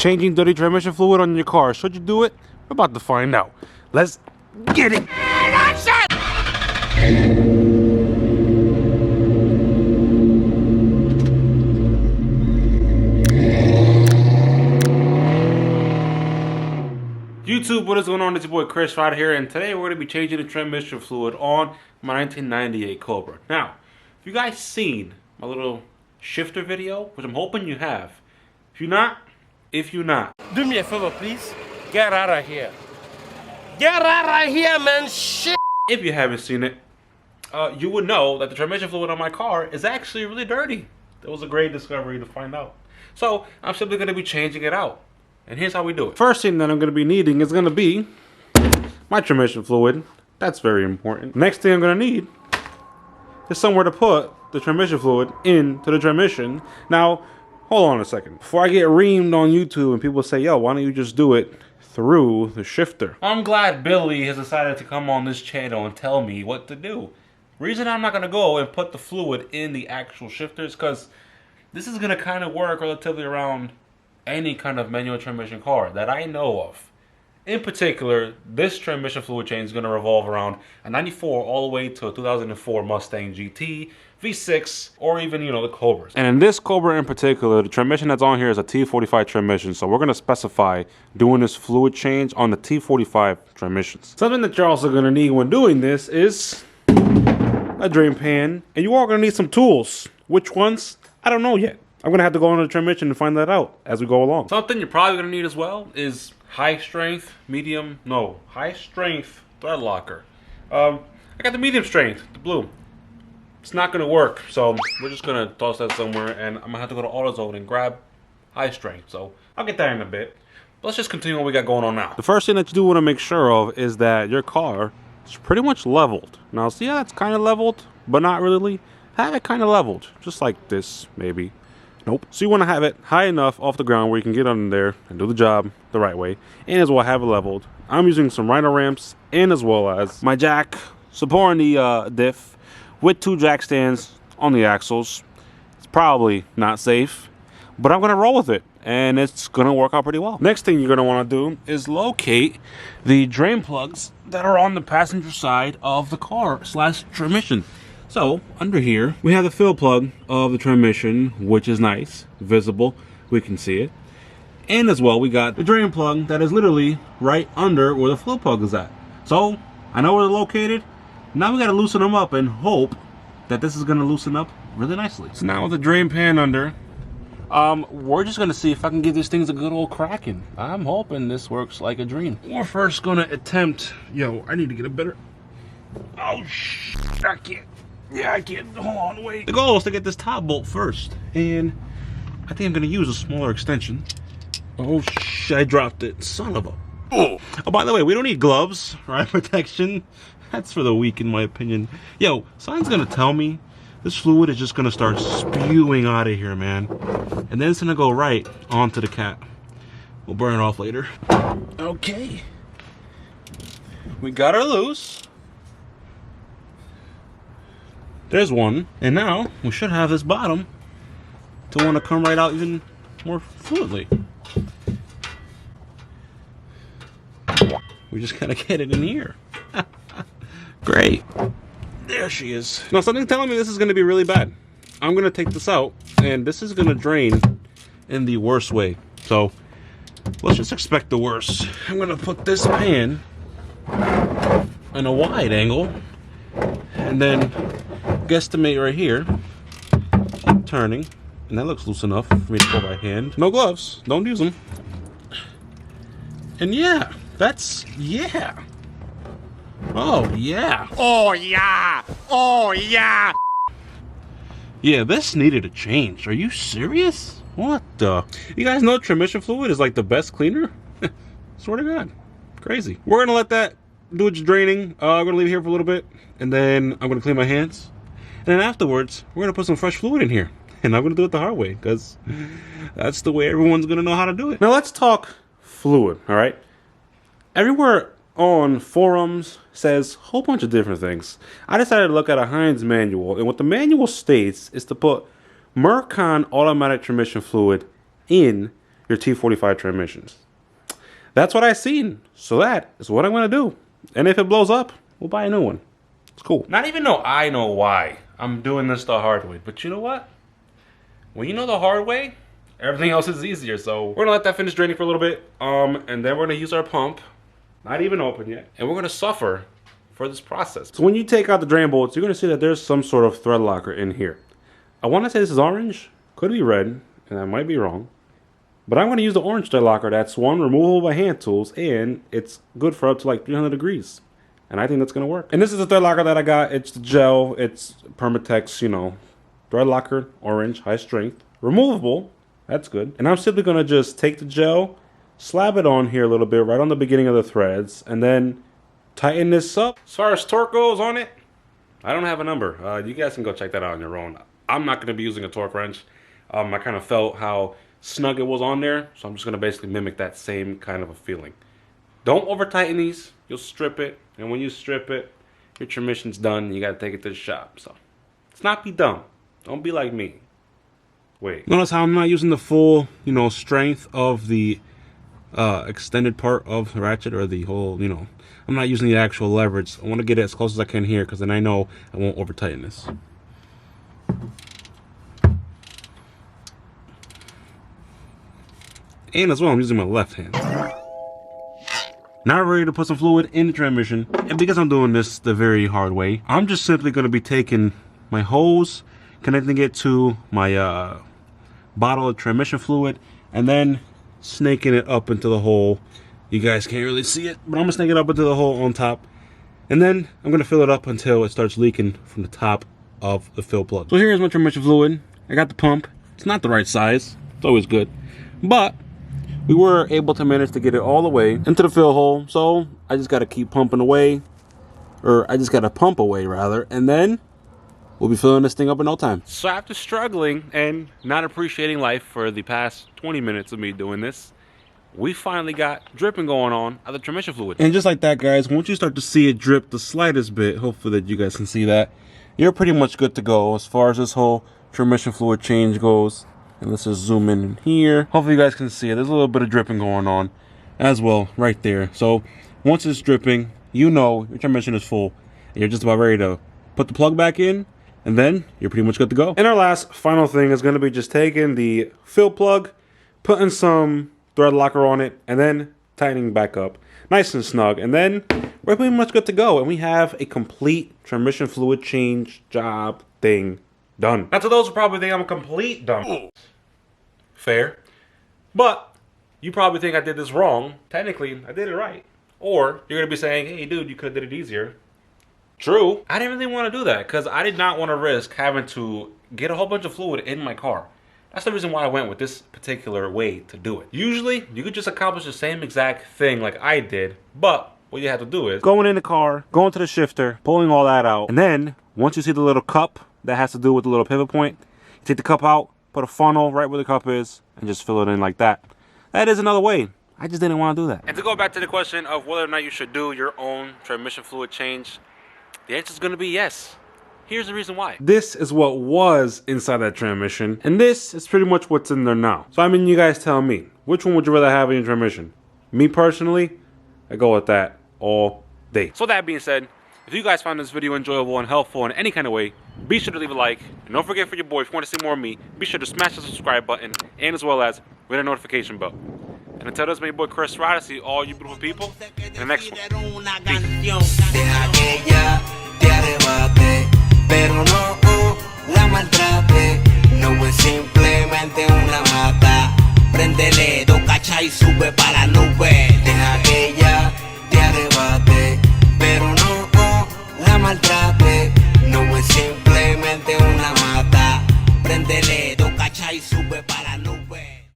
changing dirty transmission fluid on your car. Should you do it? We're about to find out. Let's get it. YouTube, what is going on? It's your boy Chris right here, and today we're going to be changing the transmission fluid on my 1998 Cobra. Now, if you guys seen my little shifter video, which I'm hoping you have, if you're not, do me a favor, please. Get out of here. Get out of here, man. Shit. If you haven't seen it, you would know that the transmission fluid on my car is actually really dirty. That was a great discovery to find out. So I'm simply going to be changing it out. And here's how we do it. First thing that I'm going to be needing is going to be my transmission fluid. That's very important. Next thing I'm going to need is somewhere to put the transmission fluid into the transmission. Now, hold on a second. Before I get reamed on YouTube and people say, yo, why don't you just do it through the shifter? I'm glad Billy has decided to come on this channel and tell me what to do. Reason I'm not going to go and put the fluid in the actual shifter is because this is going to kind of work relatively around any kind of manual transmission car that I know of. In particular, this transmission fluid change is going to revolve around a 94 all the way to a 2004 Mustang GT, V6, or even, you know, the Cobras. And in this Cobra in particular, the transmission that's on here is a T45 transmission, so we're going to specify doing this fluid change on the T45 transmissions. Something that you're also going to need when doing this is a drain pan, and you are going to need some tools. Which ones? I don't know yet. I'm going to have to go on the transmission and find that out as we go along. Something you're probably going to need as well is high strength thread locker. I got the medium strength, the blue. It's not going to work, so we're just going to toss that somewhere, and I'm going to have to go to AutoZone and grab high strength. So I'll get that in a bit. But let's just continue what we got going on now. The first thing that you do want to make sure of is that your car is pretty much leveled. Now, see how that's kind of leveled, but not really? Have it kind of leveled, just like this, maybe. Nope. So you want to have it high enough off the ground where you can get under there and do the job the right way, and as well have it leveled. I'm using some rhino ramps and as well as my jack supporting the diff with 2 jack stands on the axles. It's probably not safe, but I'm going to roll with it, and it's going to work out pretty well. Next thing you're going to want to do is locate the drain plugs that are on the passenger side of the car / transmission. So, under here, we have the fill plug of the transmission, which is nice, visible, we can see it. And as well, we got the drain plug that is literally right under where the flow plug is at. So, I know where they're located. Now we gotta loosen them up and hope that this is gonna loosen up really nicely. So now with the drain pan under, we're just gonna see if I can give these things a good old cracking. I'm hoping this works like a dream. We're first gonna attempt, I need to get a better, I can't. Yeah, I can't. Hold on, wait. The goal is to get this top bolt first, and I think I'm gonna use a smaller extension. Oh I dropped it. Son of a. Oh, by the way, we don't need gloves, right? Protection. That's for the weak, in my opinion. Something's gonna tell me this fluid is just gonna start spewing out of here, man, and then it's gonna go right onto the cap. We'll burn it off later. Okay, we got her loose. There's one, and now we should have this bottom to want to come right out even more fluidly. We just gotta get it in here. Great. There she is. Now something's telling me this is gonna be really bad. I'm gonna take this out, and this is gonna drain in the worst way. So let's just expect the worst. I'm gonna put this pan in a wide angle, and then guesstimate right here, turning, and that looks loose enough for me to go by hand. No gloves, don't use them. And yeah. Oh yeah. Oh yeah. Oh yeah. Yeah, this needed a change. Are you serious? What the? You guys know transmission fluid is like the best cleaner? Swear to God. Crazy. We're gonna let that do its draining. I'm gonna leave it here for a little bit, and then I'm gonna clean my hands. And then afterwards, we're going to put some fresh fluid in here. And I'm going to do it the hard way, because that's the way everyone's going to know how to do it. Now let's talk fluid, all right? Everywhere on forums says a whole bunch of different things. I decided to look at a Heinz manual, and what the manual states is to put Mercon automatic transmission fluid in your T45 transmissions. That's what I've seen. So that is what I'm going to do. And if it blows up, we'll buy a new one. It's cool. Not even though I know why I'm doing this the hard way. But you know what? When you know the hard way, everything else is easier. So we're going to let that finish draining for a little bit. And then we're going to use our pump. Not even open yet. And we're going to suffer for this process. So when you take out the drain bolts, you're going to see that there's some sort of thread locker in here. I want to say this is orange. Could be red. And I might be wrong. But I'm going to use the orange thread locker. That's one, removable by hand tools, and it's good for up to like 300 degrees. And I think that's going to work. And this is the thread locker that I got. It's the gel. It's Permatex, you know, thread locker, orange, high strength. Removable. That's good. And I'm simply going to just take the gel, slab it on here a little bit, right on the beginning of the threads, and then tighten this up. As far as torque goes on it, I don't have a number. You guys can go check that out on your own. I'm not going to be using a torque wrench. I kind of felt how snug it was on there, so I'm just going to basically mimic that same kind of a feeling. Don't over tighten these. You'll strip it, and when you strip it, your transmission's done. You got to take it to the shop. So let's not be dumb. Don't be like me. Wait. Notice how I'm not using the full, you know, strength of the extended part of the ratchet, or the whole, you know, I'm not using the actual leverage. I want to get it as close as I can here, because then I know I won't over tighten this. And as well, I'm using my left hand. Now we're ready to put some fluid in the transmission. And because I'm doing this the very hard way, I'm just simply going to be taking my hose, connecting it to my bottle of transmission fluid, and then snaking it up into the hole. You guys can't really see it, but I'm going to snake it up into the hole on top. And then I'm going to fill it up until it starts leaking from the top of the fill plug. So here's my transmission fluid. I got the pump. It's not the right size. It's always good. But we were able to manage to get it all the way into the fill hole, so I just got to keep pumping away, or I just got to pump away rather, and then we'll be filling this thing up in no time. So after struggling and not appreciating life for the past 20 minutes of me doing this, we finally got dripping going on of the transmission fluid. And just like that, guys, once you start to see it drip the slightest bit, hopefully that you guys can see that, you're pretty much good to go as far as this whole transmission fluid change goes. And let's just zoom in here. Hopefully you guys can see it. There's a little bit of dripping going on as well right there. So once it's dripping, you know your transmission is full and you're just about ready to put the plug back in, and then you're pretty much good to go. And our last final thing is going to be just taking the fill plug, putting some thread locker on it, and then tightening back up nice and snug, and then we're pretty much good to go. And we have a complete transmission fluid change job thing done. Now to those who probably think I'm a complete dumb, fair, but you probably think I did this wrong. Technically, I did it right. Or you're gonna be saying, hey dude, you could have did it easier. True. I didn't really want to do that because I did not want to risk having to get a whole bunch of fluid in my car. That's the reason why I went with this particular way to do it. Usually, you could just accomplish the same exact thing like I did, but what you have to do is going in the car, going to the shifter, pulling all that out, and then once you see the little cup that has to do with the little pivot point, you take the cup out, put a funnel right where the cup is, and just fill it in like that. That is another way. I just didn't want to do that. And to go back to the question of whether or not you should do your own transmission fluid change, the answer is going to be yes. Here's the reason why. This is what was inside that transmission, and this is pretty much what's in there now. So I mean, you guys tell me, which one would you rather have in your transmission? Me personally, I go with that all day. So that being said, if you guys found this video enjoyable and helpful in any kind of way, be sure to leave a like. And don't forget, for your boy, if you want to see more of me, be sure to smash the subscribe button, and as well as ring the notification bell. And until this, my boy Chris Rod, I see all you beautiful people in the next one. Pero no la maltrate, no es simplemente una mata. Préndele dos cachas y sube para la nube. Deja que ella te arrebate, pero no la maltrate.